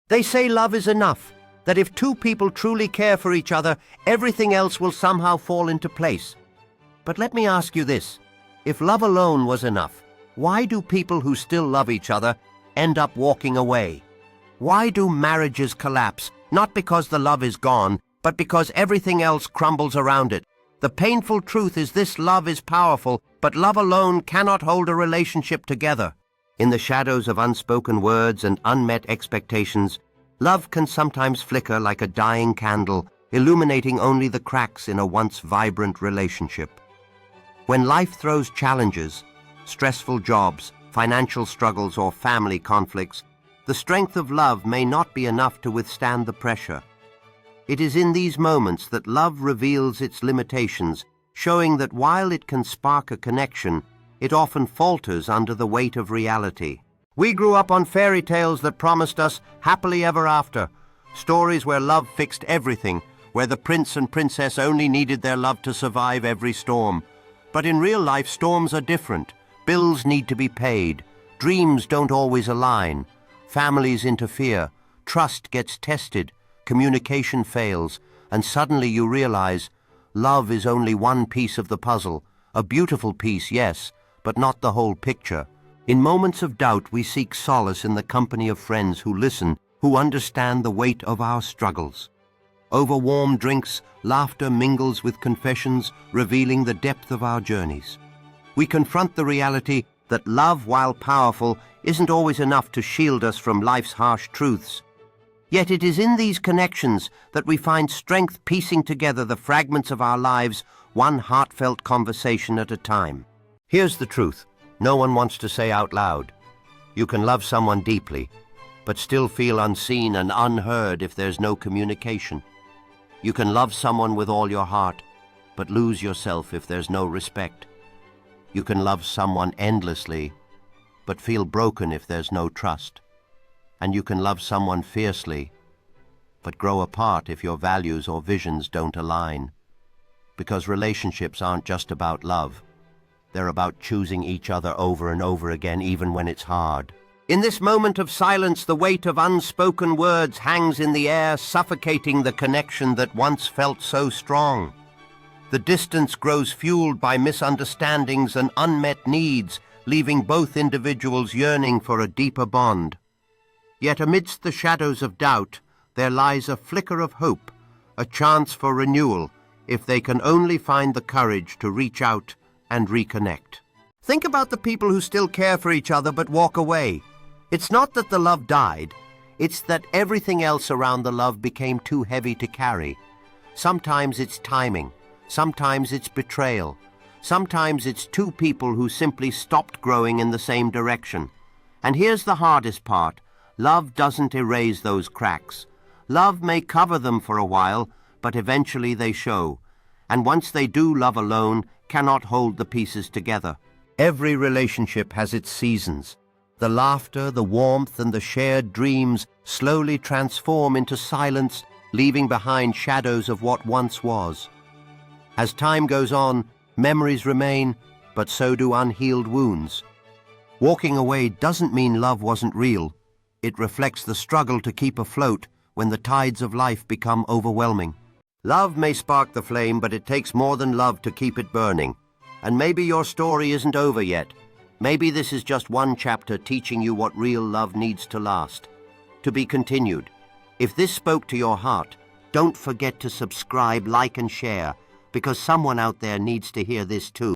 They say love is enough, that if two people truly care for each other, everything else will somehow fall into place. But let me ask you this. If love alone was enough, why do people who still love each other end up walking away? Why do marriages collapse? Not because the love is gone, but because everything else crumbles around it. The painful truth is this: love is powerful, but love alone cannot hold a relationship together. In the shadows of unspoken words and unmet expectations, love can sometimes flicker like a dying candle, illuminating only the cracks in a once vibrant relationship. When life throws challenges, stressful jobs, financial struggles, or family conflicts, the strength of love may not be enough to withstand the pressure. It is in these moments that love reveals its limitations, showing that while it can spark a connection, it often falters under the weight of reality. We grew up on fairy tales that promised us happily ever after, stories where love fixed everything, where the prince and princess only needed their love to survive every storm. But in real life, storms are different. Bills need to be paid. Dreams don't always align. Families interfere. Trust gets tested. Communication fails. And suddenly you realize love is only one piece of the puzzle. A beautiful piece, yes, but not the whole picture. In moments of doubt, we seek solace in the company of friends who listen, who understand the weight of our struggles. Over warm drinks, laughter mingles with confessions, revealing the depth of our journeys. We confront the reality that love, while powerful, isn't always enough to shield us from life's harsh truths. Yet it is in these connections that we find strength, piecing together the fragments of our lives, one heartfelt conversation at a time. Here's the truth. No one wants to say out loud. You can love someone deeply, but still feel unseen and unheard if there's no communication. You can love someone with all your heart, but lose yourself if there's no respect. You can love someone endlessly, but feel broken if there's no trust. And you can love someone fiercely, but grow apart if your values or visions don't align. Because relationships aren't just about love. They're about choosing each other over and over again, even when it's hard. In this moment of silence, the weight of unspoken words hangs in the air, suffocating the connection that once felt so strong. The distance grows fueled by misunderstandings and unmet needs, leaving both individuals yearning for a deeper bond. Yet amidst the shadows of doubt, there lies a flicker of hope, a chance for renewal, if they can only find the courage to reach out and reconnect. Think about the people who still care for each other but walk away. It's not that the love died, it's that everything else around the love became too heavy to carry. Sometimes it's timing, sometimes it's betrayal, sometimes it's two people who simply stopped growing in the same direction. And here's the hardest part. Love doesn't erase those cracks. Love may cover them for a while, but eventually they show. And once they do, love alone cannot hold the pieces together. Every relationship has its seasons. The laughter, the warmth, and the shared dreams slowly transform into silence, leaving behind shadows of what once was. As time goes on, memories remain, but so do unhealed wounds. Walking away doesn't mean love wasn't real. It reflects the struggle to keep afloat when the tides of life become overwhelming. Love may spark the flame, but it takes more than love to keep it burning. And maybe your story isn't over yet. Maybe this is just one chapter teaching you what real love needs to last. To be continued. If this spoke to your heart, don't forget to subscribe, like, and share, because someone out there needs to hear this too.